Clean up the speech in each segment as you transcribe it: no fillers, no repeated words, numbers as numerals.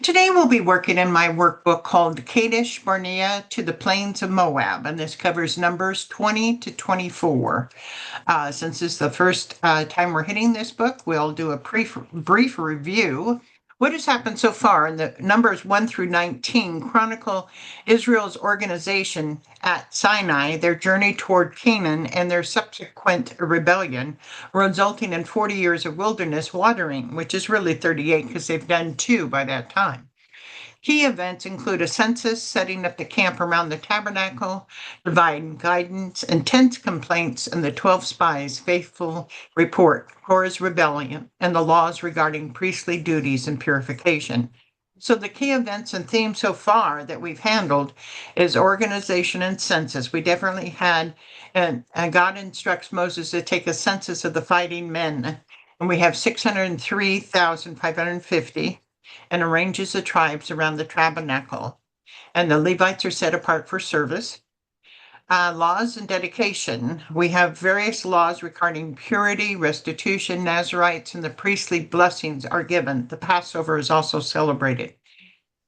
Today we'll be working in my workbook called Kadesh Barnea to the Plains of Moab, and this covers numbers 20 to 24. Since this is the first time we're hitting this book, we'll do a brief review. What has happened so far in the numbers 1 through 19 chronicle Israel's organization at Sinai, their journey toward Canaan, and their subsequent rebellion, resulting in 40 years of wilderness wandering, which is really 38 because they've done 2 by that time. Key events include a census, setting up the camp around the tabernacle, providing guidance, intense complaints, and the 12 spies' faithful report, Korah's rebellion, and the laws regarding priestly duties and purification. So the key events and themes so far that we've handled is organization and census. We definitely had, and God instructs Moses to take a census of the fighting men, and we have 603,550 and arranges the tribes around the tabernacle. And the Levites are set apart for service. Laws and dedication. We have various laws regarding purity, restitution, Nazarites, and the priestly blessings are given. The Passover is also celebrated.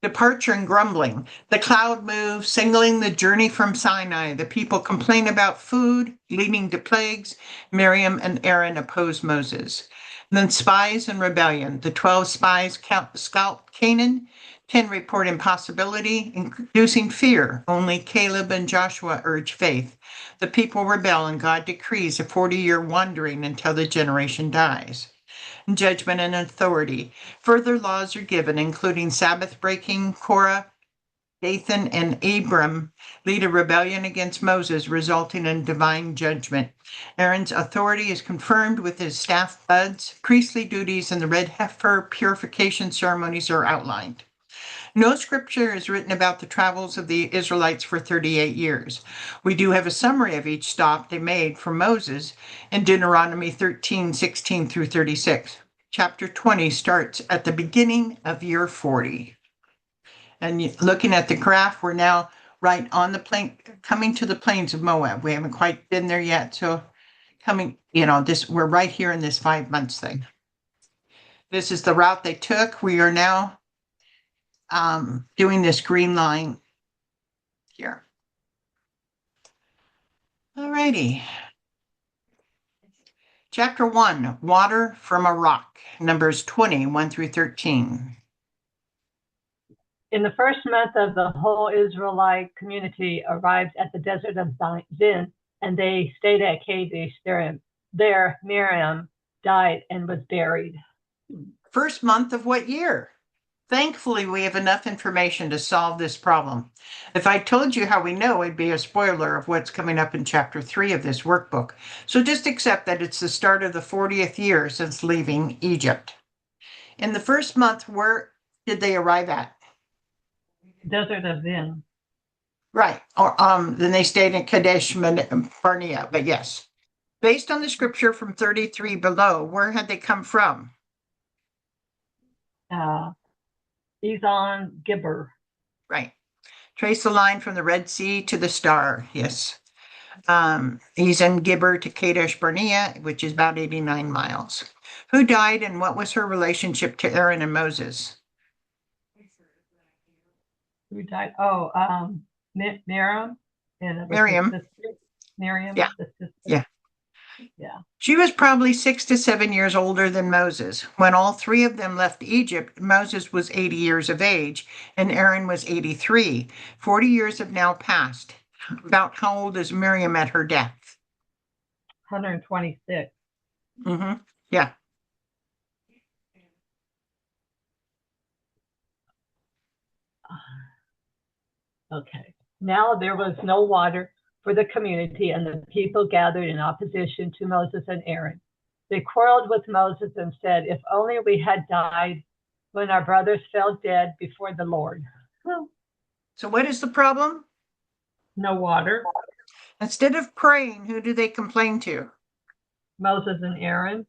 Departure and grumbling. The cloud moves, signaling the journey from Sinai. The people complain about food, leading to plagues. Miriam and Aaron oppose Moses. And then spies and rebellion. The 12 spies scout Canaan. 10 report impossibility, inducing fear. Only Caleb and Joshua urge faith. The people rebel, and God decrees a 40-year wandering until the generation dies. Judgment and authority. Further laws are given, including Sabbath breaking. Korah, Dathan, and Abram lead a rebellion against Moses, resulting in divine judgment. Aaron's authority is confirmed with his staff buds. Priestly duties and the red heifer purification ceremonies are outlined. No scripture is written about the travels of the Israelites for 38 years. We do have a summary of each stop they made for Moses in Deuteronomy 13, 16 through 36. Chapter 20 starts at the beginning of year 40. And looking at the graph, we're now right on the plain, coming to the plains of Moab. We haven't quite been there yet. So coming, we're right here in this 5 months thing. This is the route they took. We are now doing this green line here. All righty. Chapter 1, Water from a Rock, numbers 20, 1 through 13. In the first month of the whole Israelite community arrived at the desert of Zin, and they stayed at Kadesh. There Miriam died and was buried. First month of what year? Thankfully, we have enough information to solve this problem. If I told you how we know, it'd be a spoiler of what's coming up in chapter 3 of this workbook. So just accept that it's the start of the 40th year since leaving Egypt. In the first month, where did they arrive at? Desert of Zin. Right. Or then they stayed in Kadesh Barnea, but yes. Based on the scripture from 33 below, where had they come from? Ezon Gibber. Right. Trace the line from the Red Sea to the star. Yes. Ezon Gibber to Kadesh Barnea, which is about 89 miles. Who died and what was her relationship to Aaron and Moses? Who died? Miriam. Miriam. Miriam. Yeah. Yeah. Yeah. She was probably 6 to 7 years older than Moses. When all 3 of them left Egypt, Moses was 80 years of age and Aaron was 83. 40 years have now passed. About how old is Miriam at her death? 126. Mm-hmm. Yeah. Okay. Now there was no water for the community, and the people gathered in opposition to Moses and Aaron. They quarreled with Moses and said, "If only we had died when our brothers fell dead before the Lord." So what is the problem? No water. Instead of praying, who do they complain to? Moses and Aaron.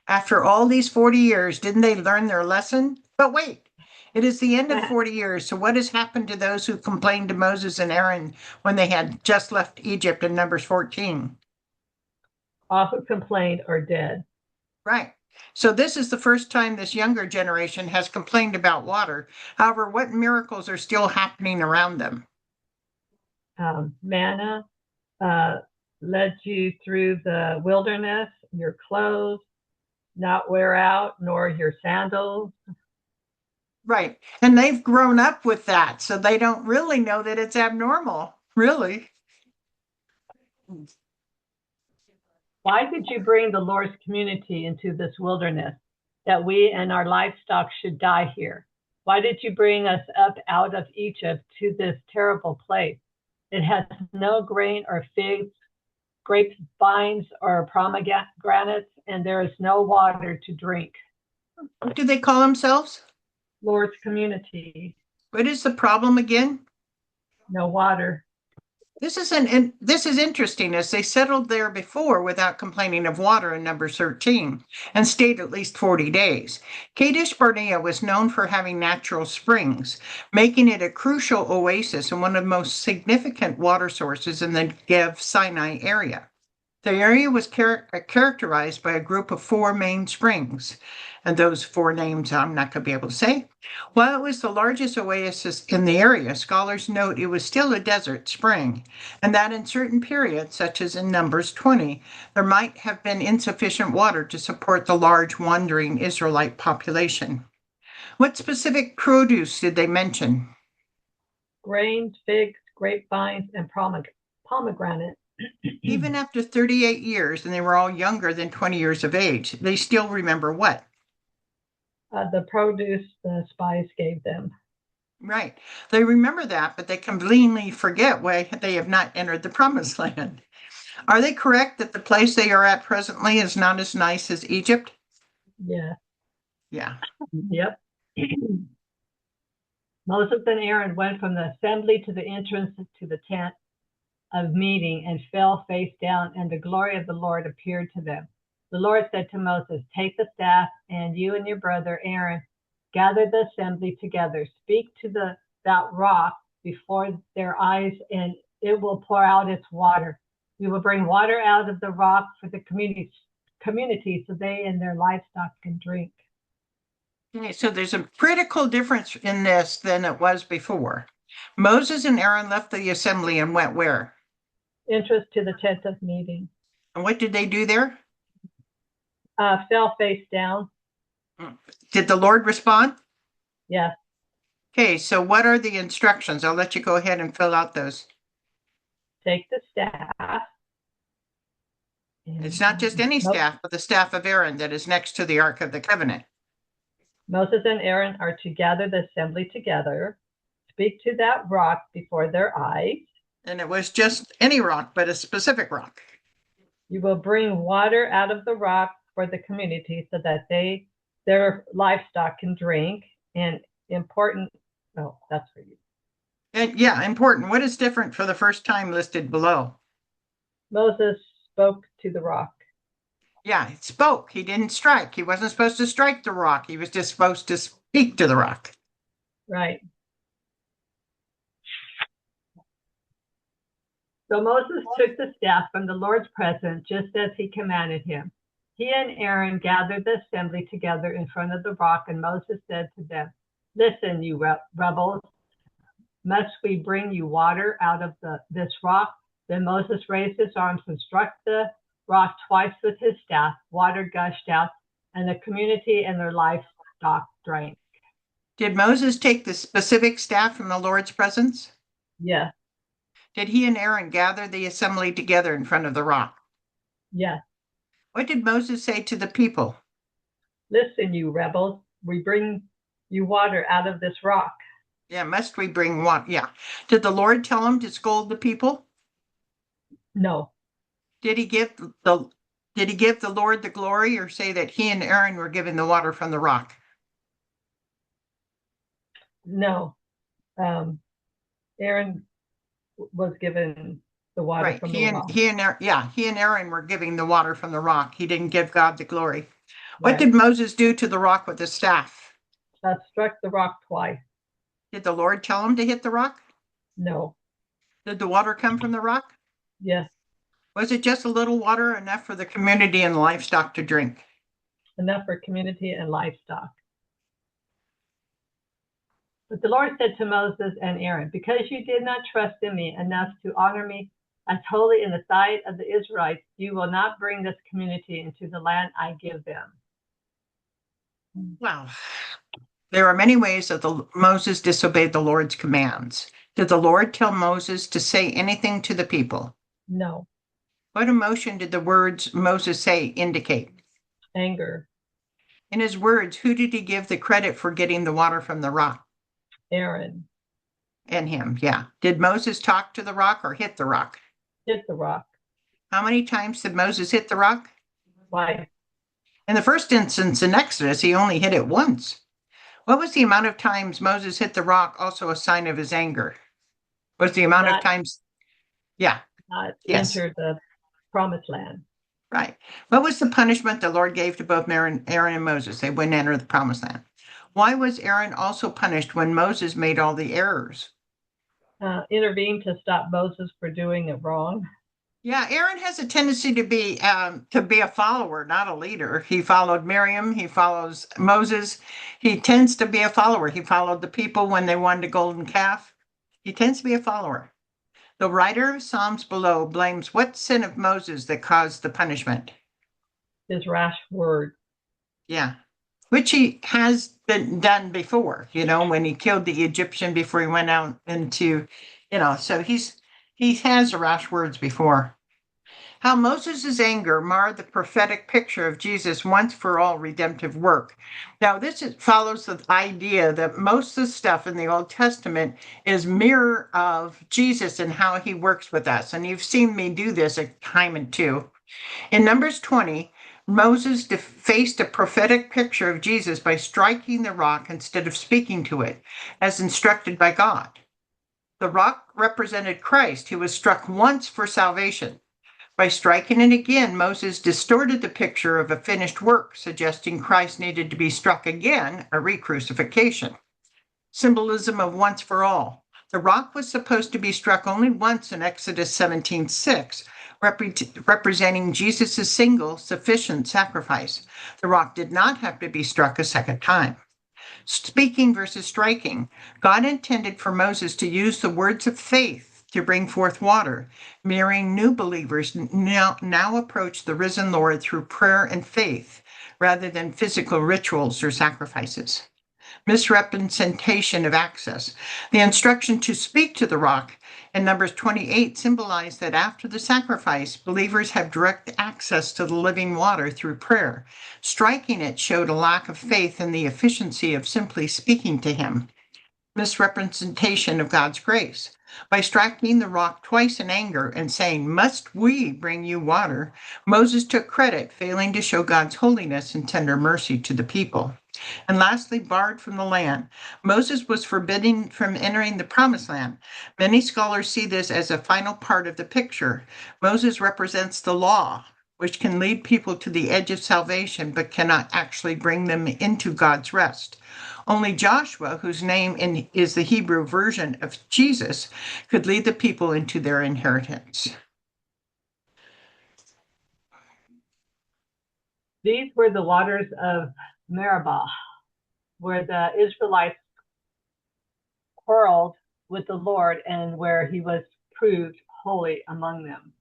After all these 40 years, didn't they learn their lesson? But wait, it is the end of 40 years. So what has happened to those who complained to Moses and Aaron when they had just left Egypt in Numbers 14? All who complained are dead. Right. So this is the first time this younger generation has complained about water. However, what miracles are still happening around them? Manna led you through the wilderness, your clothes not wear out, nor your sandals. Right. And they've grown up with that, so they don't really know that it's abnormal, really. Why did you bring the Lord's community into this wilderness, that we and our livestock should die here? Why did you bring us up out of Egypt to this terrible place? It has no grain or figs, grapevines or pomegranates, and there is no water to drink. What do they call themselves? Lord's community, What is the problem again? no water. This is interesting, as they settled there before without complaining of water in Numbers 13 and stayed at least 40 days. Kadesh Barnea was known for having natural springs, making it a crucial oasis and one of the most significant water sources in the Negev Sinai area. The area was characterized by a group of 4 main springs, and those 4 names I'm not going to be able to say. While it was the largest oasis in the area, scholars note it was still a desert spring, and that in certain periods, such as in Numbers 20, there might have been insufficient water to support the large wandering Israelite population. What specific produce did they mention? Grains, figs, grapevines, and pomegranate. Even after 38 years, and they were all younger than 20 years of age, they still remember what? The produce the spies gave them. Right. They remember that, but they completely forget why they have not entered the promised land. Are they correct that the place they are at presently is not as nice as Egypt? Yeah. Yeah. Yep. Moses and Aaron went from the assembly to the entrance to the tent of meeting and fell face down, and the glory of the Lord appeared to them. The Lord said to Moses, take the staff, and you and your brother Aaron gather the assembly together. Speak to that rock before their eyes, and it will pour out its water. We will bring water out of the rock for the community so they and their livestock can drink. Okay, so there's a critical difference in this than it was before. Moses and Aaron left the assembly and went where? Entrance to the tent of meeting. And what did they do there? Fell face down. Did the Lord respond? Yes. Okay, so what are the instructions? I'll let you go ahead and fill out those. Take the staff. It's not just any staff, but the staff of Aaron that is next to the Ark of the Covenant. Moses and Aaron are to gather the assembly together, speak to that rock before their eyes. And it was just any rock, but a specific rock. You will bring water out of the rock for the community so that their livestock can drink. And important, oh, that's for you. And yeah, important. What is different for the first time listed below? Moses spoke to the rock. Yeah, he spoke. He didn't strike. He wasn't supposed to strike the rock. He was just supposed to speak to the rock. Right. So Moses took the staff from the Lord's presence, just as he commanded him. He and Aaron gathered the assembly together in front of the rock, and Moses said to them, listen, you rebels, must we bring you water out of this rock? Then Moses raised his arms and struck the rock twice with his staff. Water gushed out, and the community and their livestock drank. Did Moses take the specific staff from the Lord's presence? Yes. Did he and Aaron gather the assembly together in front of the rock? Yes. What did Moses say to the people? Listen, you rebels, we bring you water out of this rock. Yeah, must we bring water? Yeah. Did the Lord tell him to scold the people? No. Did he give the Lord the glory, or say that he and Aaron were giving the water from the rock? No. Aaron was given the water Right. from the rock. He and Aaron were giving the water from the rock. He didn't give God the glory. What Right. did Moses do to the rock with his staff? Struck the rock twice. Did the Lord tell him to hit the rock? No. Did the water come from the rock? Yes. Was it just a little water, enough for the community and the livestock to drink? enough for community and livestock. But the Lord said to Moses and Aaron, because you did not trust in me enough to honor me as holy in the sight of the Israelites, you will not bring this community into the land I give them. Well, there are many ways that Moses disobeyed the Lord's commands. Did the Lord tell Moses to say anything to the people? No. What emotion did the words Moses say indicate? Anger. In his words, who did he give the credit for getting the water from the rock? Aaron. And him, yeah. Did Moses talk to the rock or hit the rock? Hit the rock. How many times did Moses hit the rock? Why? In the first instance in Exodus, he only hit it once. What was the amount of times Moses hit the rock also a sign of his anger? Was the amount of times? Yeah. Not Yes. enter the promised land. Right. What was the punishment the Lord gave to both Aaron and Moses? They wouldn't enter the promised land. Why was Aaron also punished when Moses made all the errors? Intervened to stop Moses for doing it wrong. Yeah, Aaron has a tendency to be a follower, not a leader. He followed Miriam. He follows Moses. He tends to be a follower. He followed the people when they wanted a golden calf. He tends to be a follower. The writer of Psalms below blames what sin of Moses that caused the punishment? His rash word. Yeah, which he has been done before, when he killed the Egyptian before he went out into, so he has rash words before. How Moses' anger marred the prophetic picture of Jesus' once for all redemptive work. Now, follows the idea that most of the stuff in the Old Testament is mirror of Jesus and how he works with us. And you've seen me do this a time or two. In Numbers 20, Moses defaced a prophetic picture of Jesus by striking the rock instead of speaking to it, as instructed by God. The rock represented Christ, who was struck once for salvation. By striking it again, Moses distorted the picture of a finished work, suggesting Christ needed to be struck again, a re-crucifixion. Symbolism of once for all. The rock was supposed to be struck only once in Exodus 17:6, representing Jesus' single sufficient sacrifice. The rock did not have to be struck a second time. Speaking versus striking. God intended for Moses to use the words of faith to bring forth water, mirroring new believers now approach the risen Lord through prayer and faith rather than physical rituals or sacrifices. Misrepresentation of access. The instruction to speak to the rock in Numbers 28 symbolized that after the sacrifice, believers have direct access to the living water through prayer. Striking it showed a lack of faith in the efficiency of simply speaking to him. Misrepresentation of God's grace. By striking the rock twice in anger and saying, "Must we bring you water?" Moses took credit, failing to show God's holiness and tender mercy to the people. And lastly, barred from the land. Moses was forbidden from entering the promised land. Many scholars see this as a final part of the picture. Moses represents the law, which can lead people to the edge of salvation, but cannot actually bring them into God's rest. Only Joshua, whose name is the Hebrew version of Jesus, could lead the people into their inheritance. These were the waters of Meribah, where the Israelites quarreled with the Lord and where he was proved holy among them.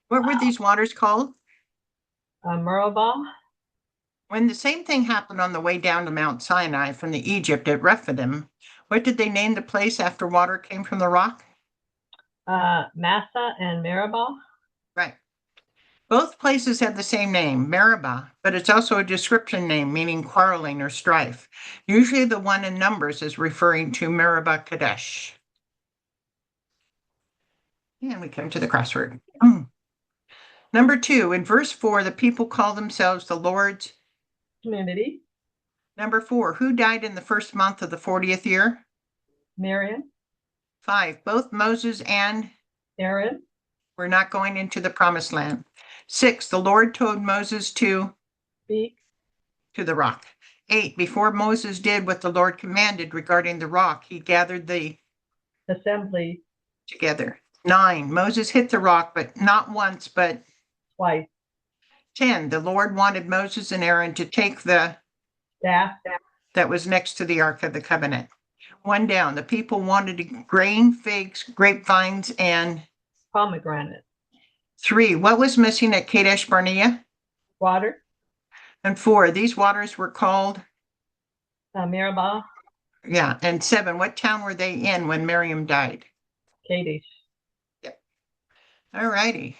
What were these waters called? Meribah. When the same thing happened on the way down to Mount Sinai from the Egypt at Rephidim, what did they name the place after water came from the rock? Massa and Meribah. Right. Both places have the same name, Meribah, but it's also a description name meaning quarreling or strife. Usually the one in Numbers is referring to Meribah Kadesh. And we come to the crossword. Number 2, in verse 4, the people call themselves the Lord's community. Number 4, who died in the first month of the 40th year? Miriam. 5, both Moses and Aaron were not going into the promised land. 6, the Lord told Moses to speak to the rock. 8, before Moses did what the Lord commanded regarding the rock, he gathered the assembly together. 9, Moses hit the rock, but not once, but twice. 10, the Lord wanted Moses and Aaron to take the Staff. that was next to the Ark of the Covenant. 1 down, the people wanted grain, figs, grapevines, and Pomegranate. 3, what was missing at Kadesh Barnea? Water. And 4, these waters were called, Meribah. yeah, and 7, what town were they in when Miriam died? Kadesh. All righty.